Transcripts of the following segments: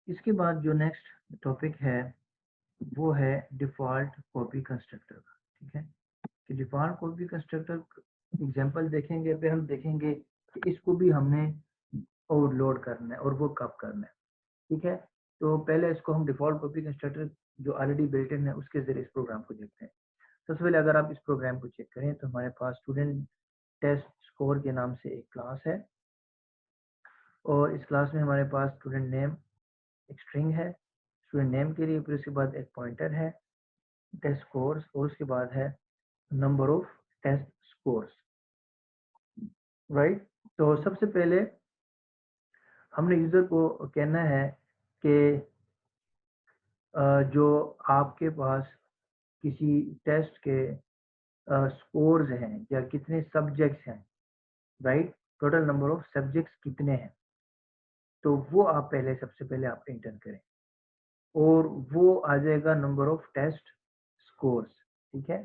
इसके बाद जो नेक्स्ट टॉपिक है वो है डिफ़ॉल्ट कॉपी कंस्ट्रक्टर का। ठीक है, कि डिफ़ॉल्ट कॉपी कंस्ट्रक्टर एग्जांपल देखेंगे, फिर हम देखेंगे कि इसको भी हमने ओवरलोड करना है और वो कब करना है। ठीक है, तो पहले इसको हम डिफ़ॉल्ट कॉपी कंस्ट्रक्टर जो ऑलरेडी बिल्ट इन है उसके ज़रिए इस प्रोग्राम को देखते हैं। सबसे पहले अगर आप इस प्रोग्राम को चेक करें तो हमारे पास स्टूडेंट टेस्ट स्कोर के नाम से एक क्लास है और इस क्लास में हमारे पास स्टूडेंट नेम एक स्ट्रिंग है स्टूडेंट नेम के लिए, फिर उसके बाद एक पॉइंटर है टेस्ट स्कोर्स और उसके बाद है number of test scores. Right, तो सबसे पहले हमने यूज़र को कहना है कि जो आपके पास किसी टेस्ट के स्कोर्स हैं या कितने सब्जेक्ट्स हैं, right, total number of subjects कितने हैं, तो वो आप पहले सबसे पहले आप एंटर करें और वो आ जाएगा नंबर ऑफ टेस्ट स्कोर्स। ठीक है,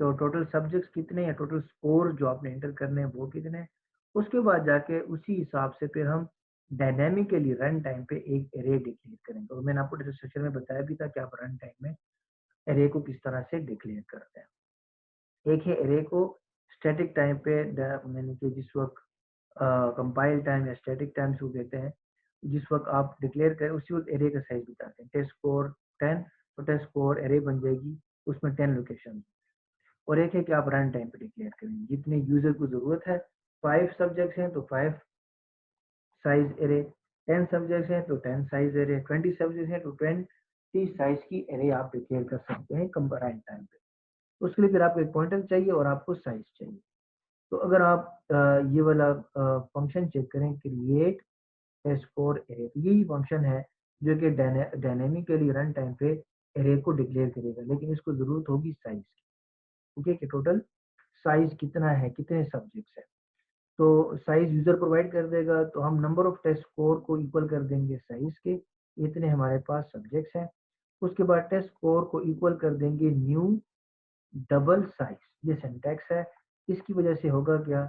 तो टोटल सब्जेक्ट्स कितने हैं, टोटल स्कोर जो आपने एंटर करने हैं वो कितने हैं। उसके बाद जाके उसी हिसाब से फिर हम डायनेमिकली रन टाइम पे एक एरे डिक्लेयर करेंगे और मैंने आपको डिस्क्रिप्शन में बताया भी था कि आप रन टाइम में एरे को किस तरह से डिक्लेयर करते हैं। एक है एरे को स्टैटिक टाइम पे यानी कि जिस वक्त कंपाइल टाइम या स्टैटिक टाइम से कहते हैं, जिस वक्त आप डिक्लेयर करें उसी वक्त एरे का साइज बताते हैं। टेस्ट स्कोर 10, तो टेस्ट स्कोर एरे बन जाएगी, उसमें 10 लोकेशन। और एक है कि आप रन टाइम पे डिक्लेयर करेंगे जितने यूजर को जरूरत है। 5 सब्जेक्ट्स हैं तो 5 साइज एरे, 10 सब्जेक्ट्स हैं तो 10 साइज एरे, 20 सब्जेक्ट्स हैं तो 20 साइज की एरे आप डिक्लेयर कर सकते हैं कंबाइंड टाइम पे। उसके लिए फिर आपको एक पॉइंटर चाहिए और आपको साइज चाहिए। तो अगर आप ये वाला फंक्शन चेक करें क्रिएट टेस्ट स्कोर एरे, तो यही फंक्शन है जो कि डायनेमिकली रन टाइम पे एरे को डिक्लेयर करेगा, लेकिन इसको जरूरत होगी साइज की। ठीक है, कि टोटल साइज कितना है, कितने सब्जेक्ट्स है। तो साइज यूजर प्रोवाइड कर देगा, तो हम नंबर ऑफ टेस्ट स्कोर को इक्वल कर देंगे साइज के, इतने हमारे पास सब्जेक्ट्स हैं। उसके बाद टेस्ट स्कोर को इक्वल कर देंगे न्यू डबल साइज, ये सिंटैक्स है। इसकी वजह से होगा क्या,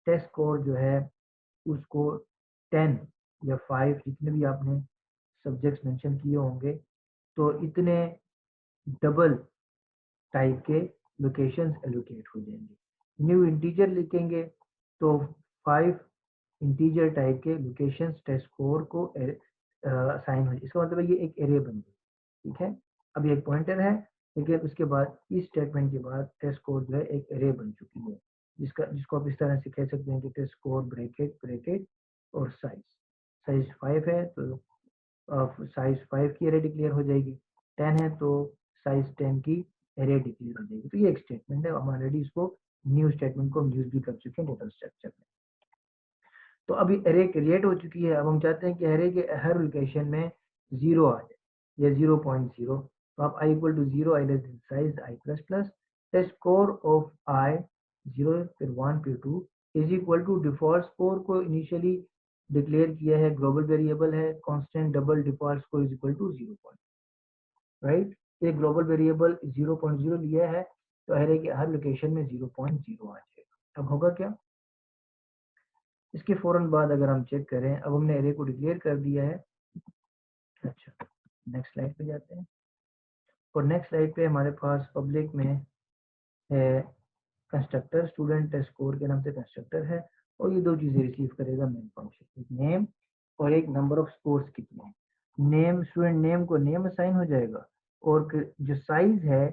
टेस्ट स्कोर जो है उसको 10 या 5 जितने भी आपने सब्जेक्ट्स मेंशन किए होंगे, तो इतने डबल टाइप के लोकेशंस एलोकेट हो जाएंगे। न्यू इंटीजर लिखेंगे तो 5 इंटीजर टाइप के लोकेशंस टेस्ट स्कोर को असाइन हो जाए। इसका मतलब है ये एक एरे बन गई। ठीक है, अब ये एक पॉइंटर है, लेकिन उसके बाद इस स्टेटमेंट के बाद टेस्ट स्कोर जो है एक एरे बन चुकी है, जिसको आप इस तरह से कह सकते हैं कि टेस्ट स्कोर ब्रैकेट ब्रैकेट और साइज। साइज 5 है तो साइज 5 की एरे डिक्लेयर हो जाएगी, 10 है तो साइज 10 की एरे डिक्लेयर हो जाएगी। तो ये एक स्टेटमेंट है, हम ऑलरेडी इसको न्यू स्टेटमेंट को हम यूज भी कर चुके हैं डेटा स्ट्रक्चर में। तो अभी एरे क्रिएट हो चुकी है, अब हम चाहते हैं कि एरे के हर लोकेशन में 0 आ जाए या 0.0। तो आप i equal to 0, I less than size i plus plus test score of i 0 फिर 1 फिर 2 is equal to default score को इनिशियली डिक्लेयर किया है, ग्लोबल वेरिएबल है, constant double default score is equal to 0, right. एक global variable 0.0 लिया है, तो एरे के हर लोकेशन में 0.0 आ जाएगा। अब होगा क्या, इसके फौरन बाद अगर हम चेक करें, अब हमने एरे को डिक्लेयर कर दिया है। अच्छा, नेक्स्ट स्लाइड पे जाते हैं और नेक्स्ट स्लाइड पे हमारे पास पब्लिक में है कंस्ट्रक्टर, स्टूडेंट टेस्ट स्कोर के नाम से कंस्ट्रक्टर है और ये दो चीजें रिसीव करेगा मेन फंक्शन, एक नेम और एक नंबर ऑफ स्कोर्स कितने हैं। नेम, स्टूडेंट नेम को नेम असाइन हो जाएगा और जो साइज है,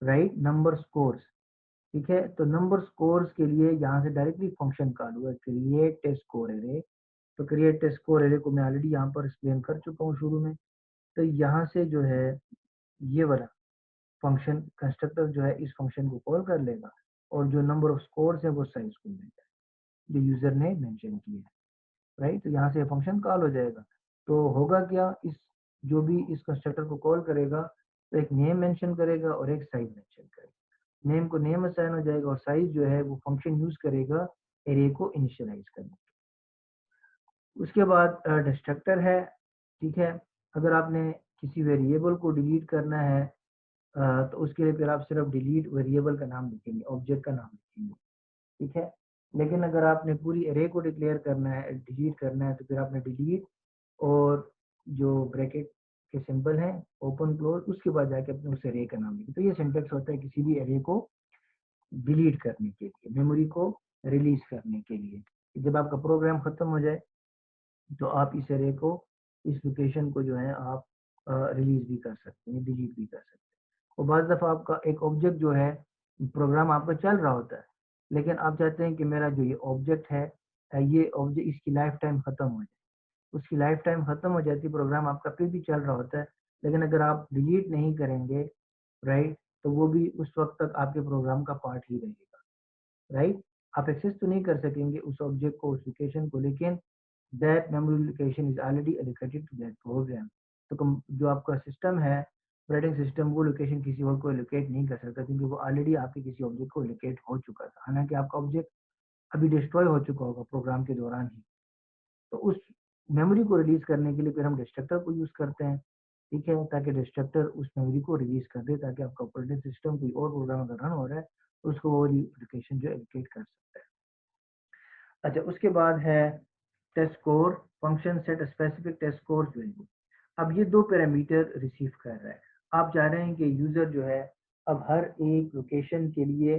राइट, नंबर स्कोर्स। ठीक है, तो नंबर स्कोर्स के लिए यहाँ से डायरेक्टली फंक्शन कॉल हुआ क्रिएट टेस्ट स्कोर एरे। तो क्रिएट टेस्ट स्कोर एरे को मैं ऑलरेडी यहाँ पर एक्सप्लेन कर चुका हूँ शुरू में। तो यहाँ से जो है ये वाला फंक्शन कंस्ट्रक्टर जो है इस फंक्शन को कॉल कर लेगा और जो नंबर ऑफ स्कोर्स है वो साइज को देगा जो यूजर ने मेंशन किया है, राइट। तो यहाँ से फंक्शन कॉल हो जाएगा। तो होगा क्या, इस जो भी इस कंस्ट्रक्टर को कॉल करेगा तो एक नेम मेंशन करेगा और एक साइज मेंशन करेगा। नेम को नेम असाइन हो जाएगा और साइज जो है वो फंक्शन यूज करेगा एरे को इनिशियलाइज करने। उसके बाद डिस्ट्रक्टर है। ठीक है, अगर आपने किसी वेरिएबल को डिलीट करना है तो उसके लिए फिर आप सिर्फ डिलीट वेरिएबल का नाम लिखेंगे, ऑब्जेक्ट का नाम लिखेंगे। ठीक है, लेकिन अगर आपने पूरी एरे को डिक्लेयर करना है, डिलीट करना है, तो फिर आपने डिलीट और जो ब्रैकेट के सिंबल हैं ओपन क्लोज, उसके बाद जाके अपने उस एरे का नाम लिखें। तो ये सिंटेक्स होता है किसी भी एरे को डिलीट करने के लिए, मेमोरी को रिलीज करने के लिए। जब आपका प्रोग्राम खत्म हो जाए तो आप इस एरे को, इस लोकेशन को जो है आप रिलीज भी कर सकते हैं, डिलीट भी कर सकते हैं। और बाज़ दफ़ा आपका एक ऑब्जेक्ट जो है, प्रोग्राम आपका चल रहा होता है, लेकिन आप चाहते हैं कि मेरा जो ये ऑब्जेक्ट है, ये ऑब्जेक्ट इसकी लाइफ टाइम खत्म हो जाए। उसकी लाइफ टाइम खत्म हो जाती है, प्रोग्राम आपका फिर भी चल रहा होता है, लेकिन अगर आप डिलीट नहीं करेंगे, राइट, तो वो भी उस वक्त तक आपके प्रोग्राम का पार्ट ही रहेगा, राइट। आप एक्सेस तो नहीं कर सकेंगे उस ऑब्जेक्ट को, उस लोकेशन को, लेकिन that memory location is already allocated to that program. तो जो आपका सिस्टम है, ऑपरेटिंग सिस्टम, वो लोकेशन किसी और को एलोकेट नहीं कर सकता, क्योंकि वो ऑलरेडी आपके किसी ऑब्जेक्ट को एलोकेट हो चुका था। हालांकि आपका ऑब्जेक्ट अभी डिस्ट्रॉय हो चुका होगा प्रोग्राम के दौरान ही। तो उस मेमोरी को रिलीज करने के लिए फिर हम डिस्ट्रक्टर को यूज करते हैं, ठीक है, ताकि डिस्ट्रक्टर उस मेमोरी को रिलीज कर दे, ताकि आपका ऑपरेटिंग सिस्टम कोई और प्रोग्राम अगर रन हो रहा है तो उसको वो लोकेशन जो एलोकेट कर सकता है। अच्छा, उसके बाद है test score function set specific test score value. अब ये दो पैरामीटर रिसीव कर रहा है। आप चाह रहे हैं कि यूजर जो है अब हर एक लोकेशन के लिए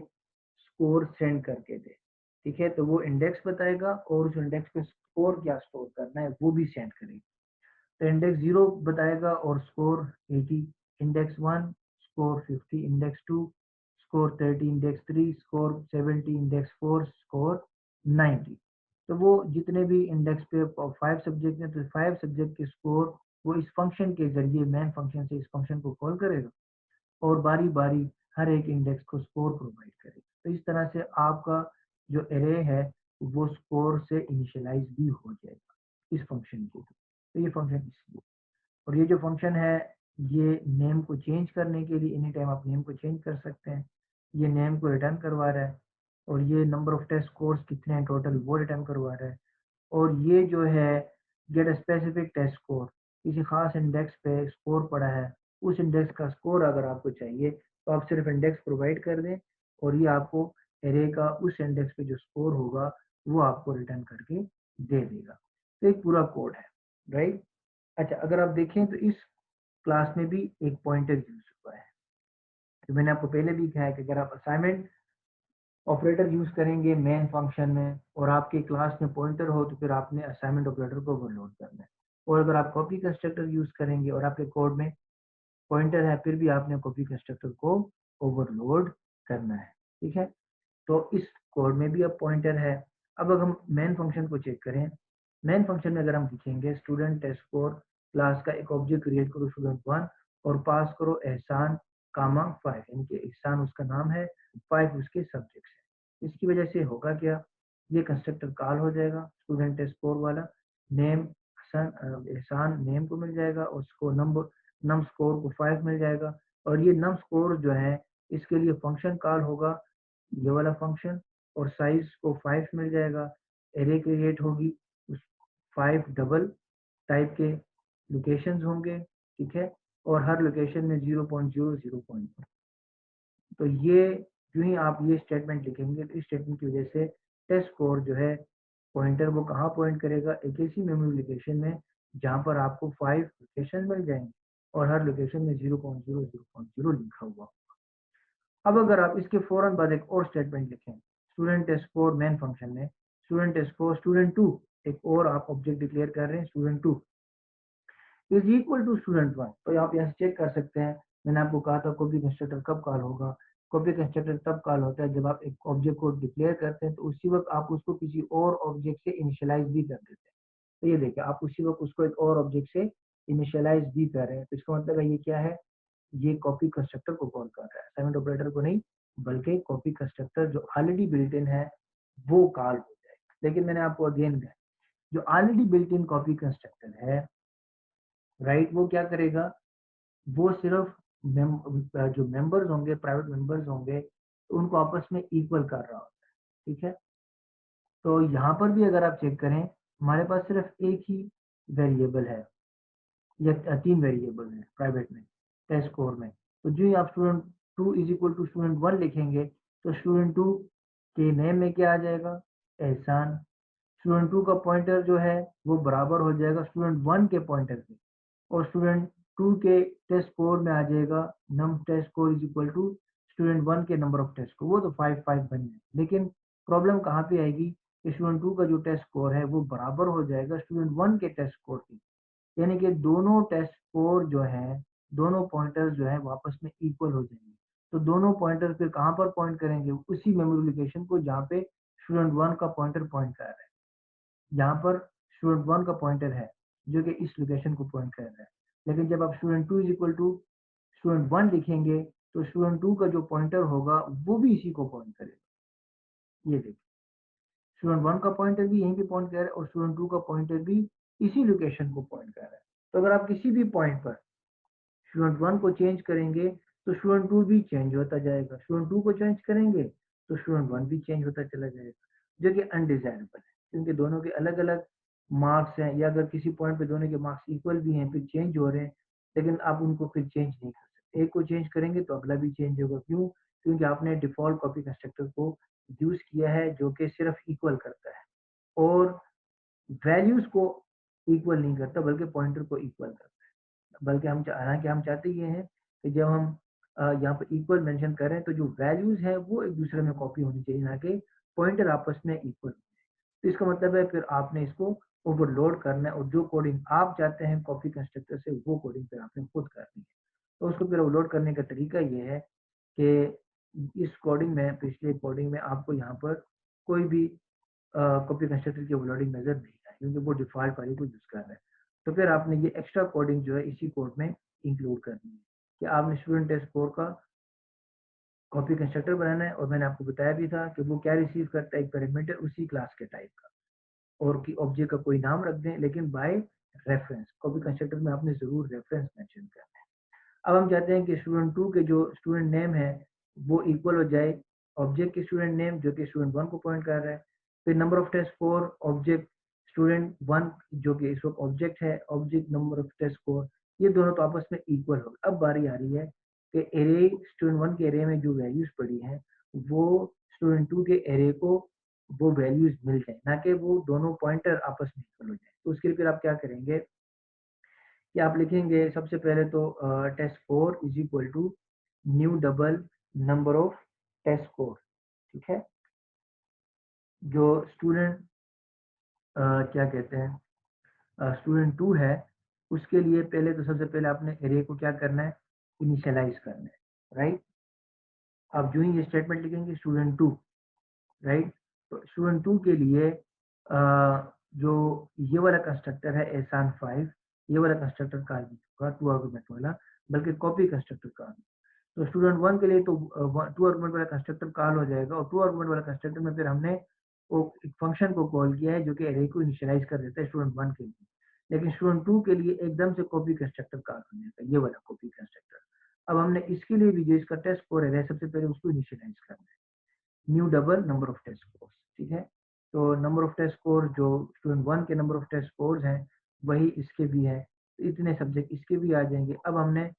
स्कोर सेंड करके दे, ठीक है, तो वो इंडेक्स बताएगा और उस इंडेक्स पे स्कोर क्या स्टोर करना है वो भी सेंड करेगा। तो इंडेक्स 0 बताएगा और score 80, index 1 score 50, index 2 score 30, index 3 score 70, index 4 score 90। तो वो जितने भी इंडेक्स पे 5 सब्जेक्ट हैं, तो 5 सब्जेक्ट के स्कोर वो इस फंक्शन के जरिए, मेन फंक्शन से इस फंक्शन को कॉल करेगा और बारी बारी हर एक इंडेक्स को स्कोर प्रोवाइड करेगा। तो इस तरह से आपका जो एरे है वो स्कोर से इनिशियलाइज भी हो जाएगा इस फंक्शन के थ्रू। तो ये फंक्शन इसलिए, और ये जो फंक्शन है ये नेम को चेंज करने के लिए, एनी टाइम आप नेम को चेंज कर सकते हैं। ये नेम को रिटर्न करवा रहा है, और ये नंबर ऑफ टेस्ट स्कोर्स कितने हैं टोटल वो रिटर्न करवा रहा है। और ये जो है गेट स्पेसिफिक टेस्ट स्कोर, किसी खास इंडेक्स पे स्कोर पड़ा है, उस इंडेक्स का स्कोर अगर आपको चाहिए तो आप सिर्फ इंडेक्स प्रोवाइड कर दें और ये आपको एरे का उस इंडेक्स पे जो स्कोर होगा वो आपको रिटर्न करके दे देगा। तो एक पूरा कोड है, राइट। अच्छा, अगर आप देखें तो इस क्लास में भी एक पॉइंटर यूज हुआ है। तो मैंने आपको पहले भी कहा है कि अगर आप असाइनमेंट ऑपरेटर यूज करेंगे मेन फंक्शन में और आपके क्लास में पॉइंटर हो तो फिर आपने असाइनमेंट ऑपरेटर को ओवरलोड करना है। और अगर आप कॉपी कंस्ट्रक्टर यूज करेंगे और आपके कोड में पॉइंटर है, फिर भी आपने कॉपी कंस्ट्रक्टर को ओवरलोड करना है, ठीक है। तो इस कोड में भी अब पॉइंटर है। अब अगर हम मेन फंक्शन को चेक करें, मेन फंक्शन में अगर हम लिखेंगे स्टूडेंट टेस्ट स्कोर क्लास का एक ऑब्जेक्ट क्रिएट करो स्टूडेंट 1 और पास करो एहसान कामा 5, यानी कि एहसान उसका नाम है, 5 उसके सब्जेक्ट्स है। इसकी वजह से होगा क्या, ये कंस्ट्रक्टर कॉल हो जाएगा स्टूडेंट टेस्ट स्कोर वाला, नेम एहसान नेम को मिल जाएगा और उसको नंबर नम स्कोर को 5 मिल जाएगा। और ये नम स्कोर जो है इसके लिए फंक्शन कॉल होगा, ये वाला फंक्शन, और साइज को 5 मिल जाएगा। एरे क्रिएट होगी, उस 5 डबल टाइप के लोकेशंस होंगे, ठीक है, और हर लोकेशन में 0.0 तो ये जो ही आप ये स्टेटमेंट लिखेंगे तो इस स्टेटमेंट की वजह से टेस्ट स्कोर जो है पॉइंटर वो कहाँ पॉइंट करेगा, एक ऐसी मेमोरी लोकेशन में जहाँ पर आपको 5 लोकेशन मिल जाएंगे और हर लोकेशन में 0.0 लिखा हुआ। अब अगर आप इसके फौरन बाद एक और स्टेटमेंट लिखें student test score main function में, स्टूडेंट टेस्ट स्कोर स्टूडेंट 2, एक और आप ऑब्जेक्ट डिक्लेयर कर रहे हैं student 2 is equal to student 1। तो आप यहाँ से चेक कर सकते हैं, मैंने आपको कहा था कॉपी कंस्ट्रक्टर कब कॉल होगा। कॉपी कंस्ट्रक्टर तब कॉल होता है जब आप एक ऑब्जेक्ट को डिक्लेयर करते हैं तो उसी वक्त आप उसको किसी और ऑब्जेक्ट से इनिशियलाइज भी कर देते हैं। तो ये देखिए, आप उसी वक्त उसको एक और ऑब्जेक्ट से इनिशियलाइज भी कर रहे हैं। तो इसका मतलब है ये क्या है, ये कॉपी कंस्ट्रक्टर को कॉल कर रहा है, असाइनमेंट ऑपरेटर को नहीं, बल्कि कॉपी कंस्ट्रक्टर जो ऑलरेडी बिल्ट इन है वो कॉल हो जाएगा। लेकिन मैंने आपको अगेन कहा, जो already built in copy constructor है, राइट, वो क्या करेगा, वो सिर्फ जो मेंबर्स होंगे, प्राइवेट मेंबर्स होंगे, तो उनको आपस में इक्वल कर रहा होता है, ठीक है। तो यहाँ पर भी अगर आप चेक करें, हमारे पास सिर्फ एक ही वेरिएबल है या 3 वेरिएबल है प्राइवेट में टेस्ट स्कोर में। तो जो ही आप student 2 is equal to student 1 लिखेंगे तो स्टूडेंट 2 के नेम में क्या आ जाएगा, एहसान। स्टूडेंट 2 का पॉइंटर जो है वो बराबर हो जाएगा स्टूडेंट 1 के पॉइंटर से। और स्टूडेंट 2 के टेस्ट स्कोर में आ जाएगा num test score is equal to student 1 के नंबर ऑफ टेस्ट स्कोर, वो तो 5 बन जाए। लेकिन प्रॉब्लम कहाँ पे आएगी, स्टूडेंट 2 का जो टेस्ट स्कोर है वो बराबर हो जाएगा स्टूडेंट 1 के टेस्ट स्कोर के, यानी कि दोनों टेस्ट स्कोर जो है, दोनों पॉइंटर्स जो है आपस में इक्वल हो जाएंगे। तो दोनों पॉइंटर फिर कहाँ पर पॉइंट करेंगे, उसी मेमोरी लोकेशन को जहाँ पे स्टूडेंट 1 का पॉइंटर पॉइंट कर रहा है। यहाँ पर स्टूडेंट 1 का पॉइंटर है जो कि इस लोकेशन को पॉइंट कर रहा है। लेकिन जब आप student 2 is equal to student 1 लिखेंगे तो स्टूडेंट 2 का जो पॉइंटर होगा वो भी इसी को पॉइंट करेगा। ये देखिए, स्टूडेंट 1 का पॉइंटर भी यहीं पे पॉइंट कर रहा है और स्टूडेंट 2 का पॉइंटर भी इसी लोकेशन को पॉइंट कर रहा है। तो अगर आप किसी भी पॉइंट पर स्टूडेंट 1 को चेंज करेंगे तो स्टूडेंट 2 भी चेंज होता जाएगा, स्टूडेंट 2 को चेंज करेंगे तो स्टूडेंट 1 भी चेंज होता चला जाएगा, जो कि अनडिजायरेबल है क्योंकि दोनों के अलग अलग मार्क्स हैं, या अगर किसी पॉइंट पे दोनों के मार्क्स इक्वल भी हैं फिर चेंज हो रहे हैं, लेकिन आप उनको फिर चेंज नहीं कर सकते। एक को चेंज करेंगे तो अगला भी चेंज होगा, क्यों? क्योंकि आपने डिफॉल्ट कॉपी कंस्ट्रक्टर को यूज किया है जो कि सिर्फ इक्वल करता है और वैल्यूज को इक्वल नहीं करता बल्कि पॉइंटर को इक्वल करता है। बल्कि हालांकि हम चाहते ये हैं कि जब हम यहाँ पर इक्वल मेंशन करें तो जो वैल्यूज है वो एक दूसरे में कॉपी होनी चाहिए, ना कि पॉइंटर आपस में इक्वल। तो इसका मतलब है फिर आपने इसको ओवरलोड करना है और जो कोडिंग आप चाहते हैं कॉपी कंस्ट्रक्टर से वो कोडिंग फिर आपने खुद करनी है। तो उसको फिर ओवरलोड करने का तरीका ये है कि इस कोडिंग में, पिछले कोडिंग में आपको यहाँ पर कोई भी कॉपी कंस्ट्रक्टर की ओवरलोडिंग नजर नहीं आए क्योंकि वो डिफॉल्ट वाली को यूज कर रहा है। तो फिर आपने ये एक्स्ट्रा कोडिंग जो है इसी कोड में इंक्लूड करनी है कि आपने स्टूडेंट टेस्ट स्कोर का कॉपी कंस्ट्रक्टर बनाना है और मैंने आपको बताया भी था कि वो क्या रिसीव करता है, एक पैरामीटर उसी क्लास के टाइप का, और कि ऑब्जेक्ट का कोई नाम रख दें लेकिन बाय रेफरेंस। कॉपी कंस्ट्रक्टर में आपने जरूर रेफरेंस मेंशन करना है। अब हम चाहते हैं कि स्टूडेंट 2 के जो स्टूडेंट नेम है वो इक्वल हो जाए ऑब्जेक्ट के स्टूडेंट नेम जो कि स्टूडेंट 1 को पॉइंट कर रहा है। फिर number of test score object student 1 जो कि इस वक्त ऑब्जेक्ट है, object number of test score, ये दोनों तो आपस में इक्वल हो गए। अब बारी आ रही है कि एरे स्टूडेंट 1 के एरे में जो वैल्यूज पड़ी हैं वो स्टूडेंट 2 के एरे को वो वैल्यूज मिल जाए, ना कि वो दोनों पॉइंटर आपस में इक्वल हो जाए। तो उसके लिए फिर आप क्या करेंगे कि आप लिखेंगे सबसे पहले तो test score is equal to new double number of test score. ठीक है, जो स्टूडेंट क्या कहते हैं स्टूडेंट 2 है उसके लिए पहले तो सबसे पहले आपने एरे को क्या करना है, इनिशियलाइज करना है, राइट। आप जो ही ये स्टेटमेंट लिखेंगे स्टूडेंट 2, राइट, तो स्टूडेंट 2 के लिए जो ये वाला कंस्ट्रक्टर है एहसान 5, ये वाला कंस्ट्रक्टर का होगा 2 आर्गुमेंट वाला, बल्कि कॉपी कंस्ट्रक्टर का। तो स्टूडेंट 1 के लिए तो 2 आर्गुमेंट वाला कंस्ट्रक्टर कॉल हो जाएगा और 2 आर्गुमेंट वाला कंस्ट्रक्टर में फिर हमने वो एक फंक्शन को कॉल किया है जो कि एरे को इनिशियलाइज कर देता है स्टूडेंट 1 के लिए। लेकिन स्टूडेंट 2 के लिए एकदम से कॉपी कंस्ट्रक्टर कॉल हो जाएगा, ये वाला कॉपी कंस्ट्रक्टर। अब हमने इसके लिए भी जो इसका टेस्ट स्कोर है सबसे पहले उसको इनिशियलाइज करना है, new double number of test score. ठीक है, तो नंबर ऑफ टेस्ट स्कोर जो स्टूडेंट 1 के नंबर ऑफ टेस्ट स्कोर हैं वही इसके भी है, तो इतने सब्जेक्ट इसके भी आ जाएंगे। अब हमने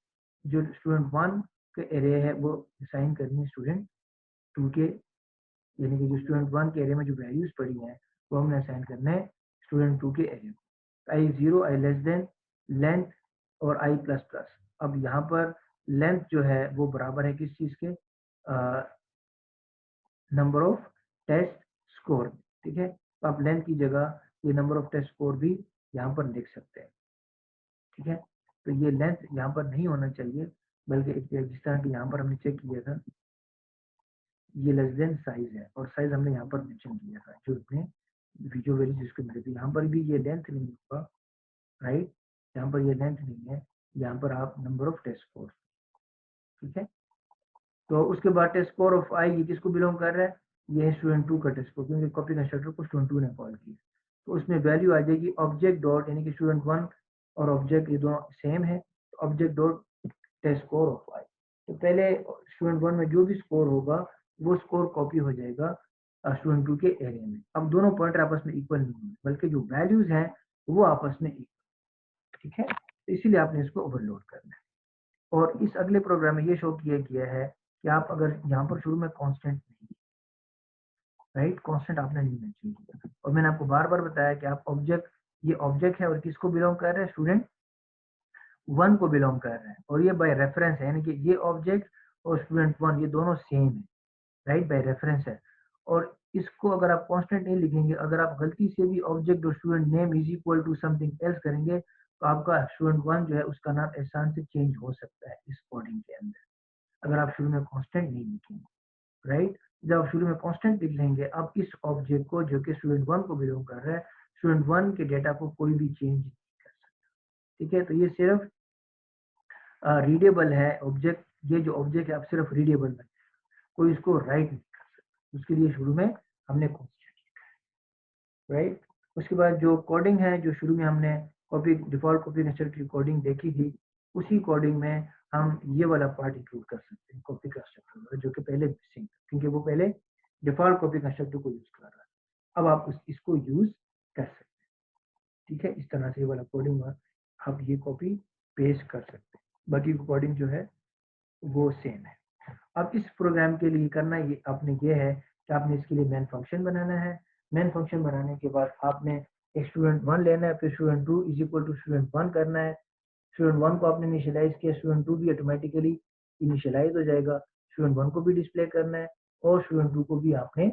जो स्टूडेंट 1 के एरे है वो असाइन करनी है स्टूडेंट 2 के, यानी कि जो स्टूडेंट 1 के एरे में जो वैल्यूज पड़ी हैं वो हमने असाइन करना है स्टूडेंट 2 के एरे को। आई 0, आई लेस देन लेंथ और आई प्लस प्लस। अब यहाँ पर लेंथ जो है वो बराबर है किस चीज के, नंबर ऑफ टेस्ट स्कोर। ठीक है, तो आप लेंथ की जगह ये नंबर ऑफ टेस्ट स्कोर भी यहाँ पर लिख सकते हैं। ठीक है, तो ये लेंथ यहाँ पर नहीं होना चाहिए बल्कि जिस तरह की यहाँ पर हमने चेक किया था ये लेस देन साइज है और साइज हमने यहाँ पर मेंशन किया था जो अपने वीडियो वैल्यू जिसको मिली थी। यहाँ पर भी ये लेंथ नहीं होगा, राइट, यहाँ पर ये लेंथ नहीं है, यहाँ पर आप नंबर ऑफ टेस्ट स्कोर। ठीक है, तो उसके बाद टेस्ट स्कोर ऑफ आई ये किसको बिलोंग कर रहा है, ये है स्टूडेंट 2 का टेस्ट स्कोर क्योंकि कॉपी कंस्ट्रक्टर को स्टूडेंट 2 ने कॉल किया। तो उसमें वैल्यू आ जाएगी ऑब्जेक्ट डॉट, यानी कि स्टूडेंट 1 और ऑब्जेक्ट ये दोनों सेम है, तो object dot test score of i. तो पहले स्टूडेंट 1 में जो भी स्कोर होगा वो स्कोर कॉपी हो जाएगा स्टूडेंट 2 के एरिया में। अब दोनों पॉइंटर आपस में इक्वल नहीं होंगे बल्कि जो वैल्यूज हैं वो आपस में इक्वल। ठीक है, तो इसीलिए आपने इसको ओवरलोड करना है। और इस अगले प्रोग्राम में ये शो किया गया है कि आप अगर यहाँ पर शुरू में कांस्टेंट नहीं, राइट, कांस्टेंट आपने नहीं मेंशन किया, और मैंने आपको बार बार बताया कि आप ऑब्जेक्ट, ये ऑब्जेक्ट है और किसको बिलोंग कर रहे हैं, स्टूडेंट वन को बिलोंग कर रहा है और ये बाय रेफरेंस है, यानी कि ये ऑब्जेक्ट और स्टूडेंट वन ये दोनों सेम है, राइट, बाय रेफरेंस है। और इसको अगर आप कांस्टेंट नहीं लिखेंगे, अगर आप गलती से भी ऑब्जेक्ट और student name is equal to something else करेंगे तो आपका स्टूडेंट वन जो है उसका नाम एहसान से चेंज हो सकता है इस कोडिंग के अंदर, अगर आप शुरू में कांस्टेंट नहीं लिखेंगे, राइट। जब आप शुरू में कांस्टेंट लिख लेंगे, अब इस ऑब्जेक्ट को जो कि स्टूडेंट वन को बिलोंग कर रहा है, स्टूडेंट वन के डेटा को कोई भी चेंज नहीं कर सकता, ठीक है। तो ये सिर्फ रीडेबल है ऑब्जेक्ट, ये जो ऑब्जेक्ट है अब सिर्फ रीडेबल है, कोई इसको राइट नहीं कर सकता, उसके लिए शुरू में हमने कांस्टेंट लिखा है, राइट। उसके बाद जो कोडिंग है, जो शुरू में हमने कॉपी डिफॉल्ट कॉपी कंस्ट्रक्टर की कोडिंग देखी थी, उसी कोडिंग में हम ये वाला पार्ट इंक्लूड कर सकते हैं कॉपी कंस्ट्रक्टर, जो कि पहले मिसिंग था क्योंकि वो पहले डिफॉल्ट कॉपी कंस्ट्रक्टर को यूज कर रहा है। अब आप इसको यूज कर सकते हैं, ठीक है। इस तरह से ये वाला कोडिंग आप ये कॉपी पेस्ट कर सकते हैं, बाकी कोडिंग जो है वो सेम है। अब इस प्रोग्राम के लिए करना ये आपने ये है कि आपने इसके लिए मेन फंक्शन बनाना है। मेन फंक्शन बनाने के बाद आपने एक स्टूडेंट वन लेना है, फिर student two is equal to student one करना है। स्टूडेंट वन को आपने इनिशियलाइज किया, स्टूडेंट टू भी ऑटोमेटिकली इनिशियलाइज हो जाएगा। स्टूडेंट वन को भी डिस्प्ले करना है और स्टूडेंट टू को भी आपने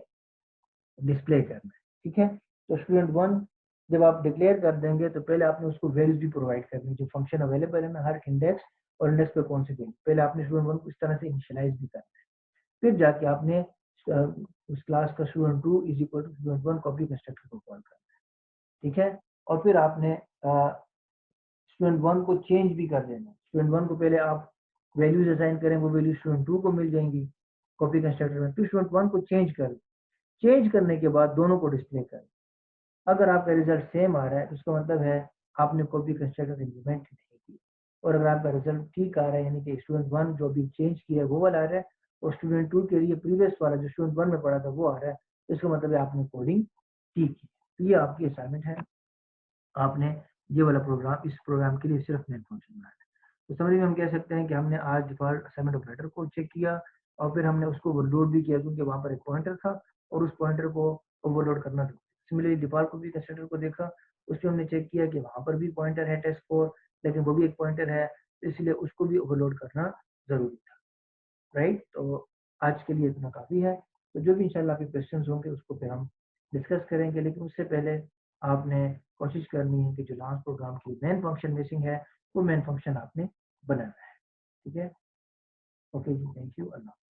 डिस्प्ले करना है, ठीक है। तो स्टूडेंट वन जब आप डिक्लेयर कर देंगे तो पहले आपने उसको वैल्यूज भी प्रोवाइड करनी है, जो फंक्शन अवेलेबल है ना हर इंडेक्स और इंडेक्स पे कौन सी वैल्यू, पहले आपने स्टूडेंट वन को इस तरह से इनिशियलाइज भी करना है। फिर जाके आपने उस क्लास का student two is equal to student one copy constructor को कॉल करना है, ठीक है। और फिर आपने स्टूडेंट वन को चेंज भी कर देना है। स्टूडेंट वन को पहले आप वैल्यूज असाइन करें, वो वैल्यू स्टूडेंट टू को मिल जाएंगी कॉपी कंस्ट्रक्टर में, फिर स्टूडेंट वन को चेंज करने के बाद दोनों को डिस्प्ले करें। अगर आपका रिजल्ट सेम आ रहा है तो उसका मतलब है आपने कॉपी कंस्ट्रक्टर इम्प्लीमेंट नहीं की। और अगर आपका रिजल्ट ठीक आ रहा है, यानी कि स्टूडेंट वन जो भी चेंज किया है वो वाला आ रहा है और स्टूडेंट टू के लिए प्रीवियस वाला जो स्टूडेंट वन में पढ़ा था वो आ रहा है, तो इसका मतलब है आपने कोडिंग ठीक की। तो ये आपकी असाइनमेंट है, आपने ये वाला प्रोग्राम, इस प्रोग्राम के लिए सिर्फ मेन फंक्शन बनाना है। तो समझ में हम कह सकते हैं कि हमने आज डिफॉल्ट असाइनमेंट ऑपरेटर को चेक किया और फिर हमने उसको ओवरलोड भी किया क्योंकि वहां पर एक पॉइंटर था और उस पॉइंटर को ओवरलोड करना था। सिमिलरली डिफॉल्ट को भी कंस्ट्रक्टर को देखा, उसमें हमने चेक किया कि वहां पर भी पॉइंटर है टेस्ट फोर, लेकिन वो भी एक पॉइंटर है, इसलिए उसको भी ओवरलोड करना जरूरी था, राइट। तो आज के लिए इतना काफी है। तो जो भी इंशाल्लाह आपके क्वेश्चंस होंगे उसको फिर हम डिस्कस करेंगे, लेकिन उससे पहले आपने कोशिश करनी है कि जो लास्ट प्रोग्राम की मेन फंक्शन मिसिंग है वो मेन फंक्शन आपने बनाना है, ठीक है। ओके जी, थैंक यू, अल्लाह।